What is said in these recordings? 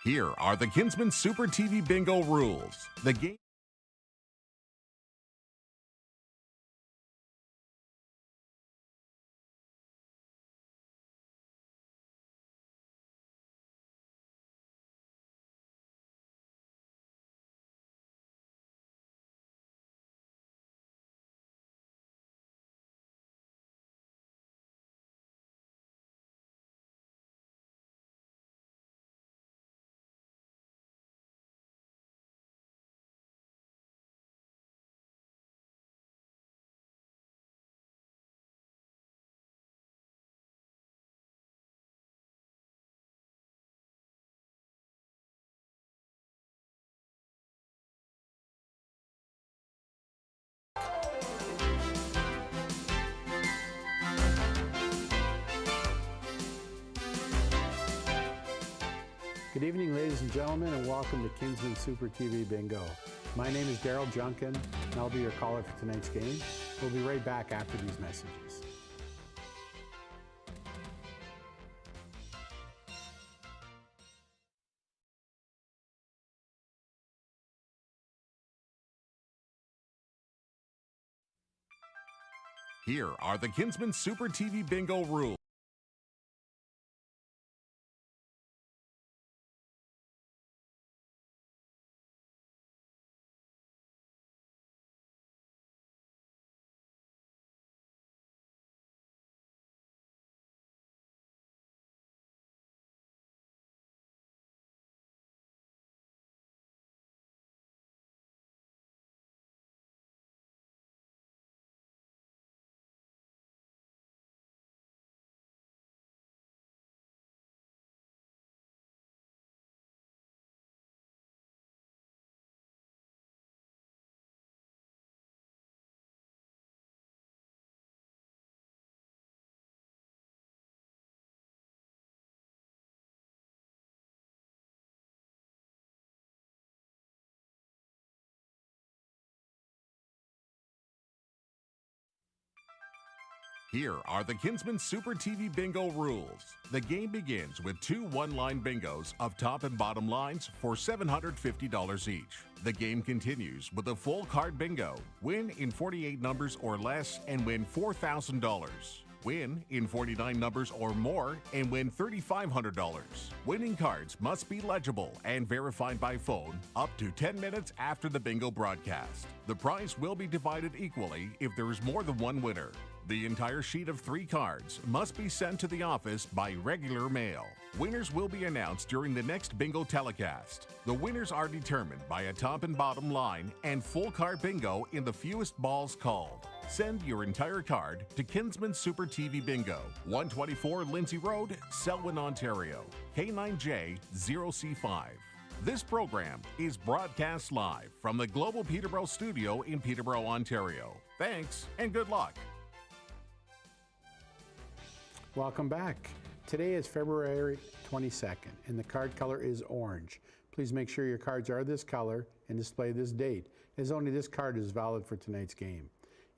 Here are the Kinsmen Super TV Bingo rules. The game. Good evening, ladies and gentlemen, and welcome to Kinsmen Super TV Bingo. My name is Daryl Junkin, and I'll be your caller for tonight's game. We'll be right back after these messages. Here are the Kinsmen Super TV Bingo rules. Here are the Kinsmen Super TV Bingo rules. The game begins with two one-line bingos of top and bottom lines for $750 each. The game continues with a full card bingo. Win in 48 numbers or less and win $4,000. Win in 49 numbers or more and win $3,500. Winning cards must be legible and verified by phone up to 10 minutes after the bingo broadcast. The prize will be divided equally if there is more than one winner. The entire sheet of 3 cards must be sent to the office by regular mail. Winners will be announced during the next bingo telecast. The winners are determined by a top and bottom line and full card bingo in the fewest balls called. Send your entire card to Kinsmen Super TV Bingo, 124 Lindsay Road, Selwyn, Ontario, K9J0C5. This program is broadcast live from the Global Peterborough studio in Peterborough, Ontario. Thanks and good luck. Welcome back. Today is February 22nd, and the card color is orange. Please make sure your cards are this color and display this date, as only this card is valid for tonight's game.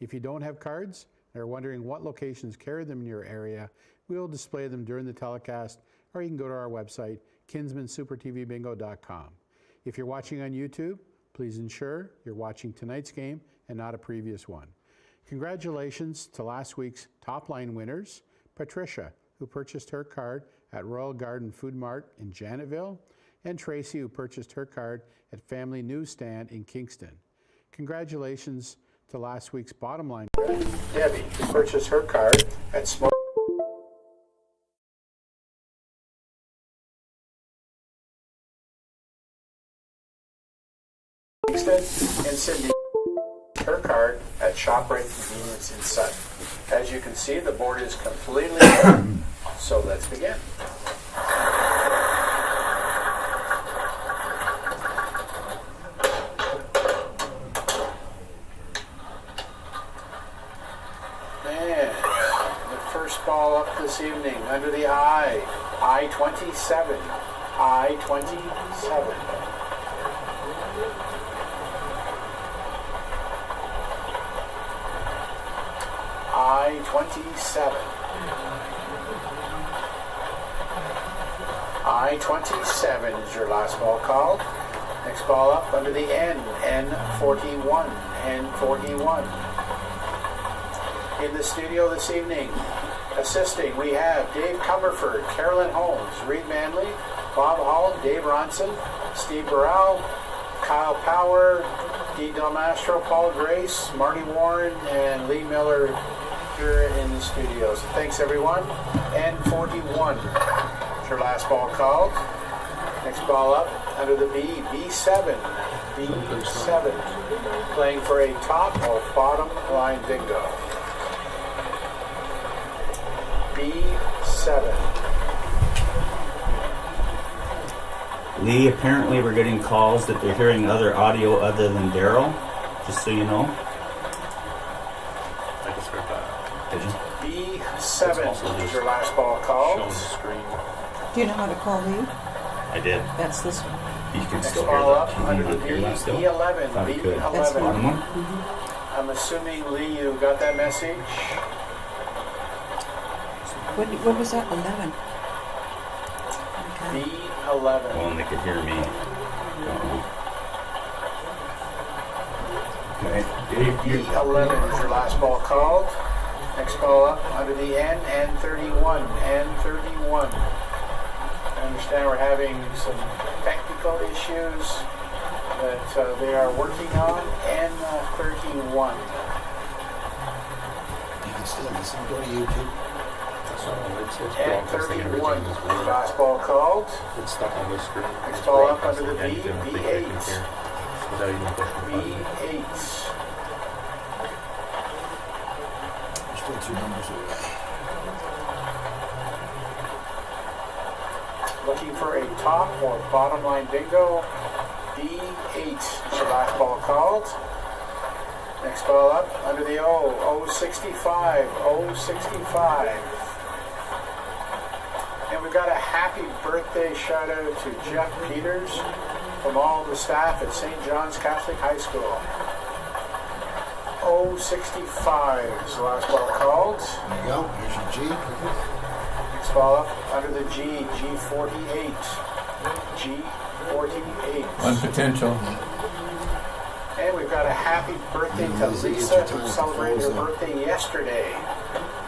If you don't have cards and are wondering what locations carry them in your area, we will display them during the telecast, or you can go to our website, kinsmensupertvbingo.com. If you're watching on YouTube, please ensure you're watching tonight's game and not a previous one. Congratulations to last week's top line winners, Patricia, who purchased her card at Royal Garden Food Mart in Janetville, and Tracy, who purchased her card at Family Newsstand in Kingston. Congratulations to last week's bottom line winner, Debbie, who purchased her card at Smoke Kingston, and Cindy, her card at ShopRite Convenience in Sutton. As you can see, the board is completely done, so let's begin. And the first ball up this evening under the I-27. I-27. I-27. I-27 is your last ball called. Next ball up under the N, N41, N41. In the studio this evening, assisting, we have Dave Comerford, Carolyn Holmes, Reed Manley, Bob Hall, Dave Ronson, Steve Burrell, Kyle Power, Dee Del Mastro, Paul Grace, Marty Warren, and Lee Miller here in the studio. So thanks everyone. N41 is your last ball called. Next ball up under the B, B7, B7, playing for a top or bottom line bingo. B7. Lee, apparently we're getting calls that they're hearing other audio other than Daryl, just so you know. I just heard that. Did you? B7 is your last ball called. Showing the screen. Do you know how to call Lee? I did. That's this one. You can Next still hear ball that. up Can under you the not hear B, that still? B11, Thought it could. That's B11. Bottom one? I'm assuming, Lee, you got that message? What was that? 11. Okay. B11. Well, and they could hear me. Okay. B11 is your last ball called. Next ball up under the N, N31, N31. I understand we're having some technical issues that they are working on. N31. You can still listen. Go to YouTube. N31 is your last ball called. It's stuck on this screen. Next ball up under the B, B8. B8. Without even pushing the button. B8. Still 2 numbers away. Looking for a top or bottom line bingo. B8 is your last ball called. Next ball up under the O, O65, O65. And we've got a happy birthday shout out to Jeff Peters from all the staff at St. John's Catholic High School. O65 is the last ball called. There you go. Here's your G. Next ball up under the G, G48. G48. One potential. And we've got a happy birthday to Lisa, who celebrated her birthday yesterday.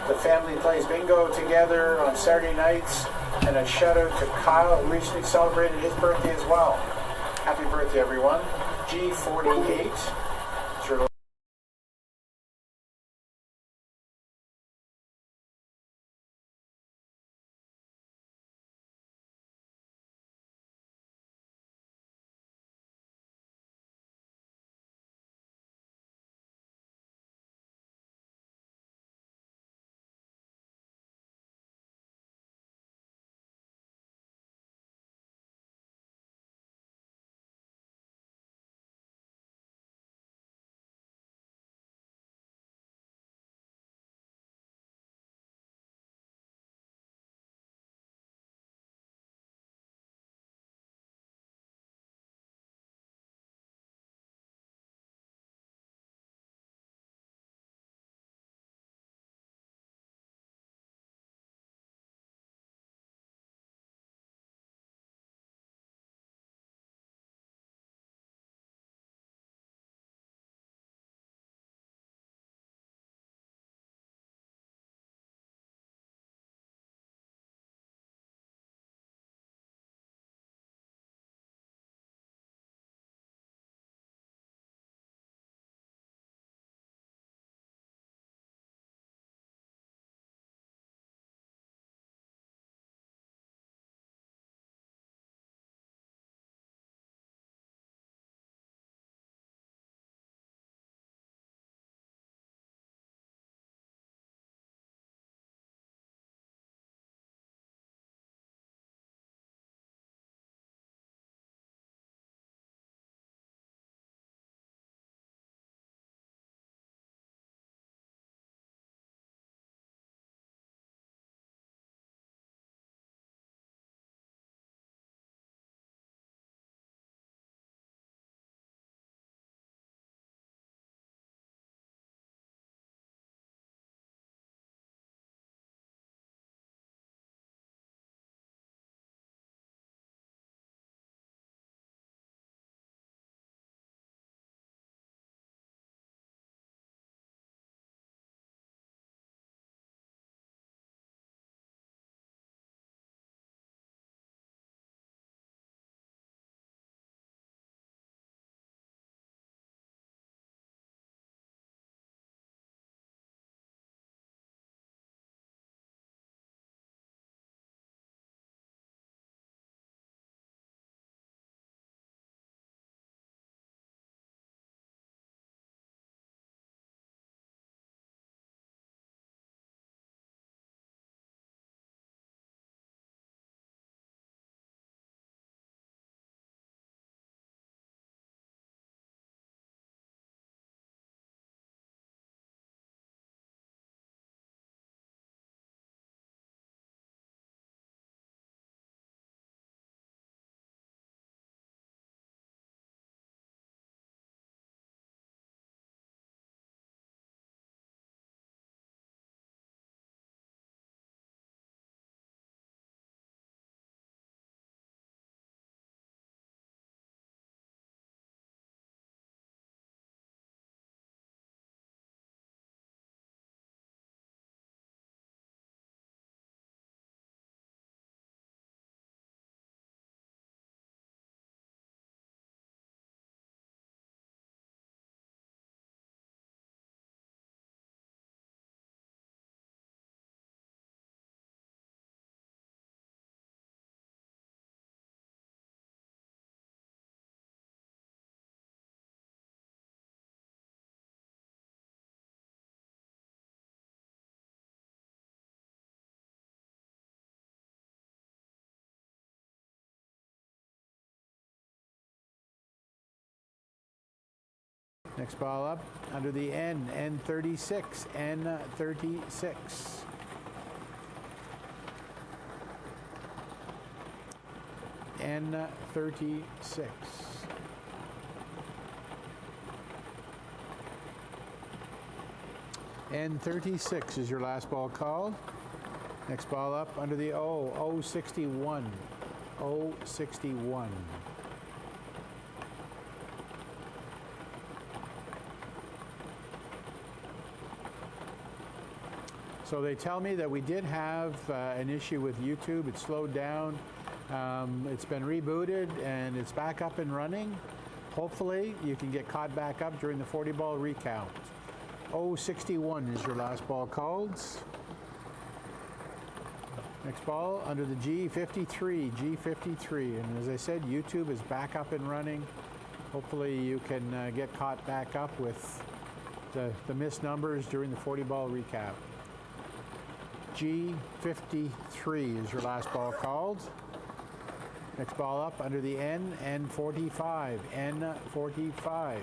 The family plays bingo together on Saturday nights, and a shout out to Kyle, who recently celebrated his birthday as well. Happy birthday, everyone. G48. Next ball up under the N, N36, N36. N36. N36 is your last ball called. Next ball up under the O, O61, O61. So they tell me that we did have an issue with YouTube. It slowed down. It's been rebooted and it's back up and running. Hopefully you can get caught back up during the 40 ball recount. 061 is your last ball called. Next ball under the G53, G53. And as I said, YouTube is back up and running. Hopefully you can get caught back up with the missed numbers during the 40 ball recap. G53 is your last ball called. Next ball up under the N, N45, N45.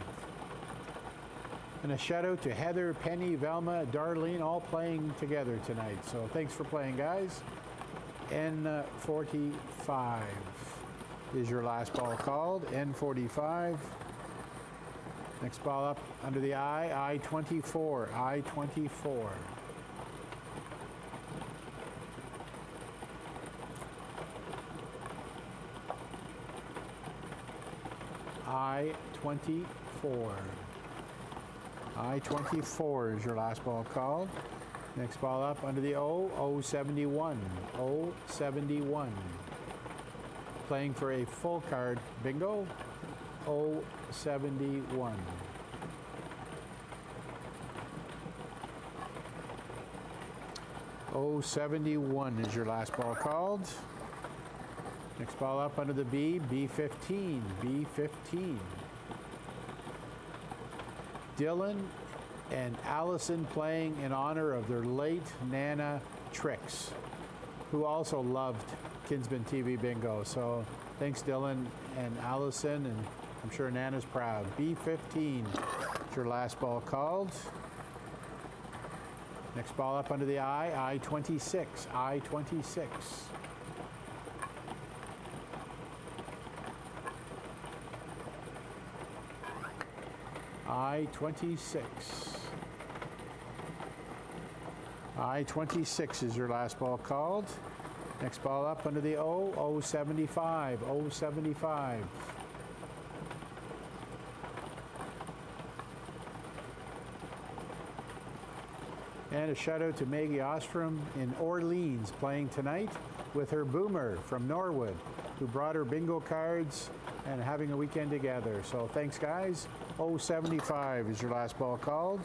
And a shout out to Heather, Penny, Velma, Darlene, all playing together tonight. So thanks for playing, guys. N45 is your last ball called, N45. Next ball up under the I, I24, I24. I24. I24 is your last ball called. Next ball up under the O, O71, O71. Playing for a full card bingo, O71. O71 is your last ball called. Next ball up under the B, B15, B15. Dylan and Allison playing in honor of their late Nana Tricks, who also loved Kinsmen TV Bingo. So thanks Dylan and Allison, and I'm sure Nana's proud. B15 is your last ball called. Next ball up under the I, I26, I26. I26. I26 is your last ball called. Next ball up under the O, O75, O75. And a shout out to Maggie Ostrom in Orleans playing tonight with her boomer from Norwood, who brought her bingo cards and having a weekend together. So thanks, guys. 075 is your last ball called.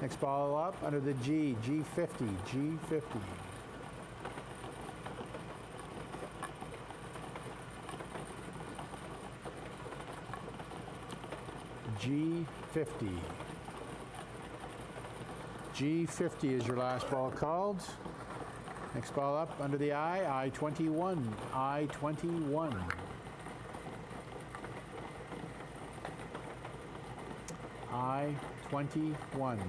Next ball up under the G, G50, G50. G50. G50 is your last ball called. Next ball up under the I, I21, I21. I21.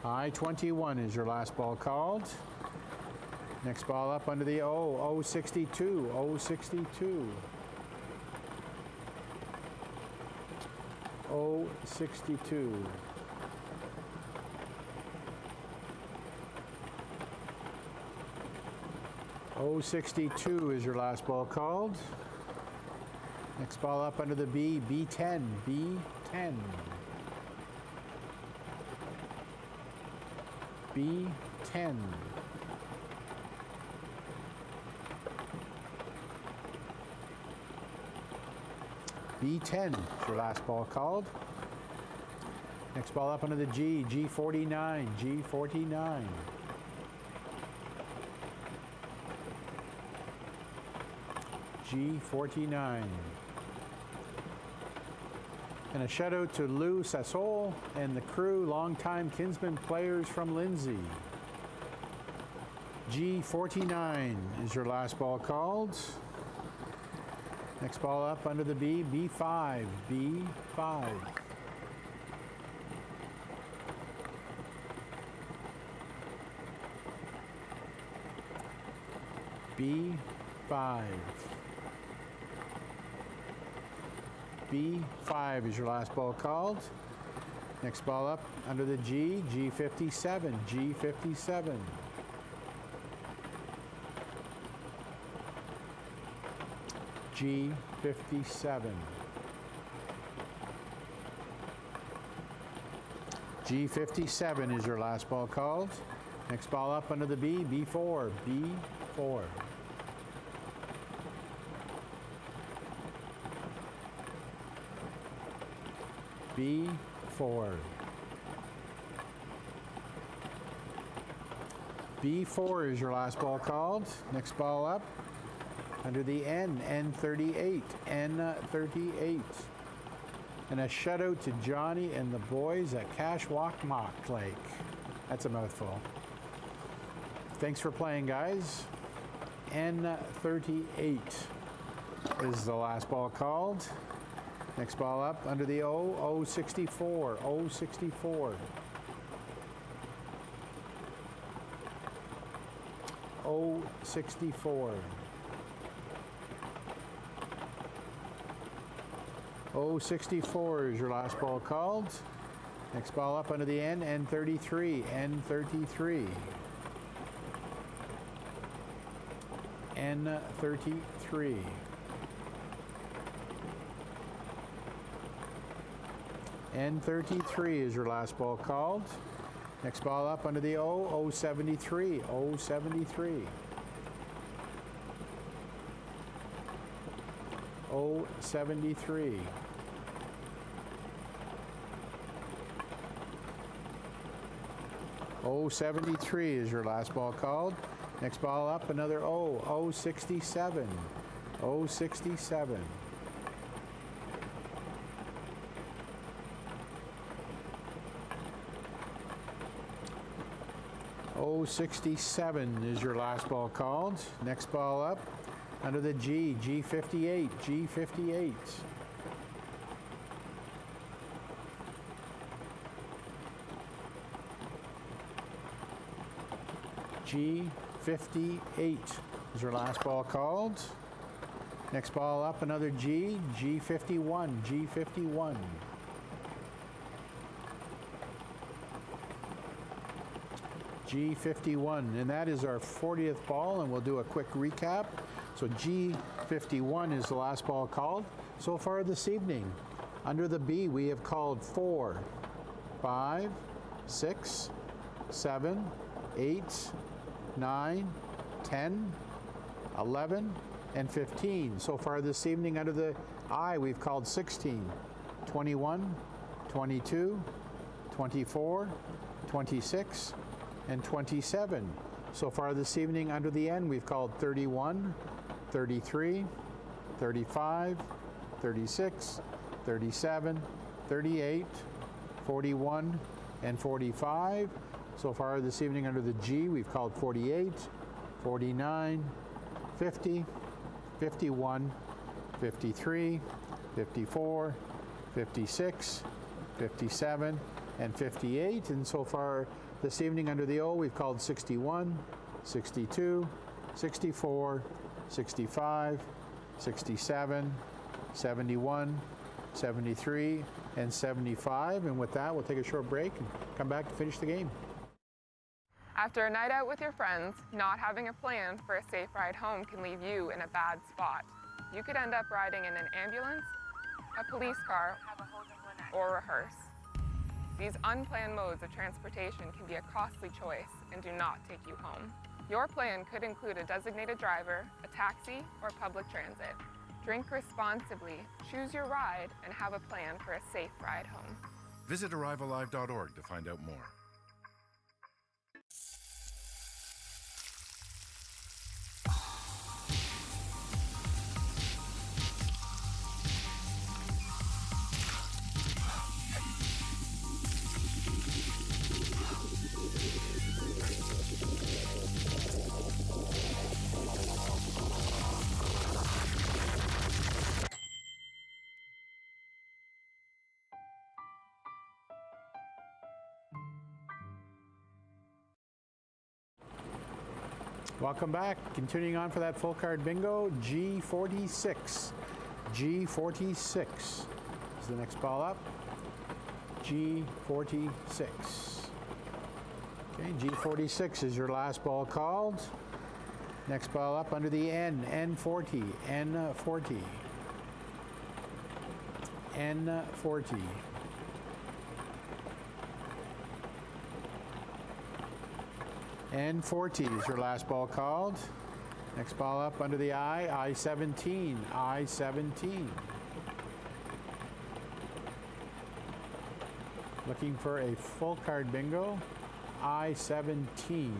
I21 is your last ball called. Next ball up under the O, O62, O62. O62. O62 is your last ball called. Next ball up under the B, B10, B10. B10. B10 is your last ball called. Next ball up under the G, G49, G49. G49. And a shout out to Lou Sassol and the crew, longtime Kinsmen players from Lindsay. G49 is your last ball called. Next ball up under the B, B5, B5. B5. B5 is your last ball called. Next ball up under the G, G57, G57. G57. G57 is your last ball called. Next ball up under the B, B4, B4. B4. B4 is your last ball called. Next ball up under the N, N38, N38. And a shout out to Johnny and the boys at Cashwalk Lake. That's a mouthful. Thanks for playing, guys. N38 is the last ball called. Next ball up under the O, O64, O64. O64. O64 is your last ball called. Next ball up under the N, N33, N33. N33. N33 is your last ball called. Next ball up under the O, O73, O73. O73. O73 is your last ball called. Next ball up, another O, O67, O67. O67 is your last ball called. Next ball up, under the G, G58, G58. G58 is your last ball called. Next ball up, another G, G51, G51. G51, and that is our 40th ball, and we'll do a quick recap. So G51 is the last ball called. So far this evening, under the B, we have called 4, 5, 6, 7, 8, 9, 10, 11, and 15. So far this evening, under the I, we've called 16, 21, 22, 24, 26, and 27. So far this evening, under the N, we've called 31, 33, 35, 36, 37, 38, 41, and 45. So far this evening, under the G, we've called 48, 49, 50, 51, 53, 54, 56, 57, and 58. And so far this evening, under the O, we've called 61, 62, 64, 65, 67, 71, 73, and 75. And with that, we'll take a short break and come back to finish the game. After a night out with your friends, not having a plan for a safe ride home can leave you in a bad spot. You could end up riding in an ambulance, a police car, or a hearse. These unplanned modes of transportation can be a costly choice and do not take you home. Your plan could include a designated driver, a taxi, or public transit. Drink responsibly, choose your ride, and have a plan for a safe ride home. Visit ArriveAlive.org to find out more. Welcome back. Continuing on for that full card bingo, G46. G46 is the next ball up. G46. Okay, G46 is your last ball called. Next ball up under the N, N40, N40. N40. N40 is your last ball called. Next ball up under the I, I17, I17. Looking for a full card bingo. I17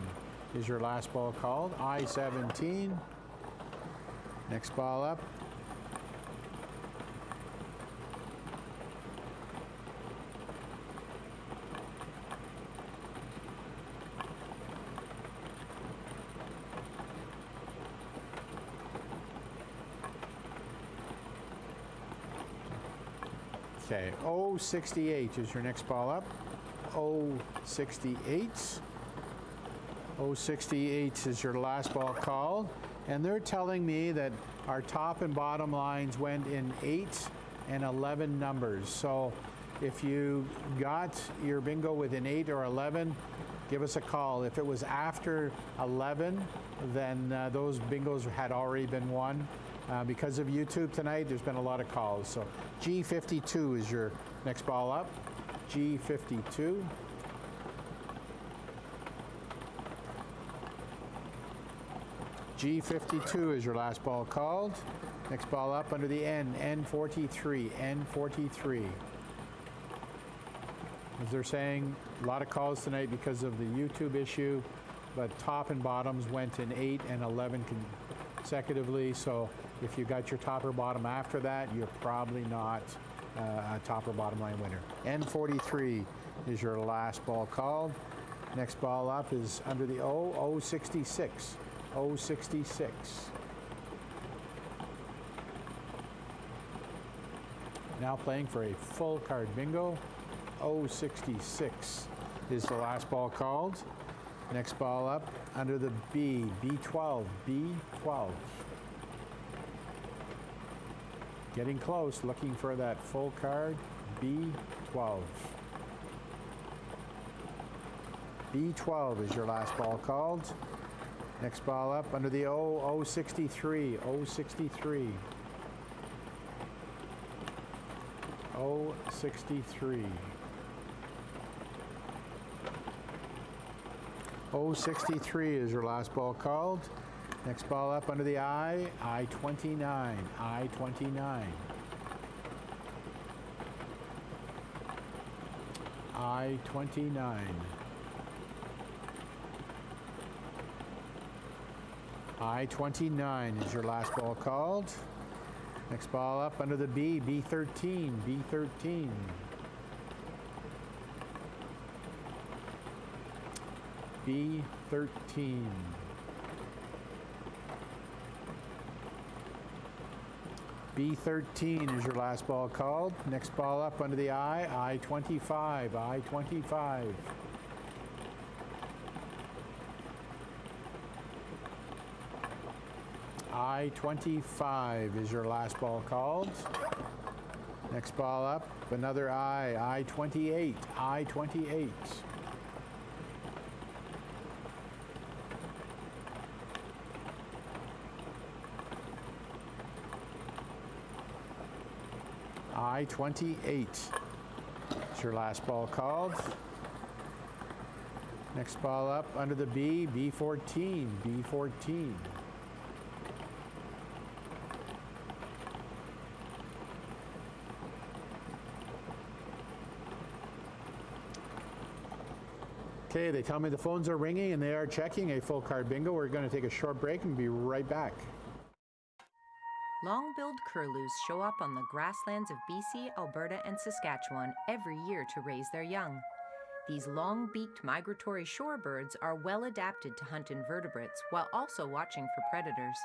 is your last ball called. I17. Next ball up. Okay, 068 is your next ball up. 068. 068 is your last ball called. And they're telling me that our top and bottom lines went in 8 and 11 numbers. So if you got your bingo within 8 or 11, give us a call. If it was after 11, then those bingos had already been won. Because of YouTube tonight, there's been a lot of calls. So G52 is your next ball up. G52. G52 is your last ball called. Next ball up under the N, N43, N43. As they're saying, a lot of calls tonight because of the YouTube issue, but top and bottoms went in 8 and 11 consecutively. So if you got your top or bottom after that, you're probably not a top or bottom line winner. N43 is your last ball called. Next ball up is under the O, 066. 066. Now playing for a full card bingo. 066 is the last ball called. Next ball up under the B, B12, B12. Getting close, looking for that full card, B12. B12 is your last ball called. Next ball up under the O, 063, 063. 063. 063 is your last ball called. Next ball up under the I, I29, I29. I29. I29 is your last ball called. Next ball up under the B, B13, B13. B13. B13 is your last ball called. Next ball up under the I, I25, I25. I25 is your last ball called. Next ball up, another I28, I28. I28 is your last ball called. Next ball up under the B, B14, B14. Okay, they tell me the phones are ringing and they are checking a full card bingo. We're going to take a short break and be right back. Long-billed curlews show up on the grasslands of BC, Alberta, and Saskatchewan every year to raise their young. These long-beaked migratory shorebirds are well adapted to hunt invertebrates while also watching for predators.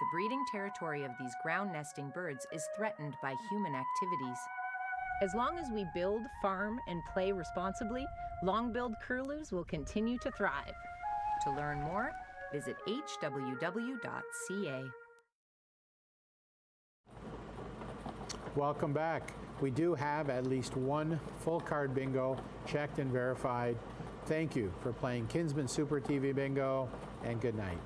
The breeding territory of these ground-nesting birds is threatened by human activities. As long as we build, farm, and play responsibly, long-billed curlews will continue to thrive. To learn more, Visit hww.ca. Welcome back. We do have at least one full card bingo checked and verified. Thank you for playing Kinsmen Super TV Bingo, and good night.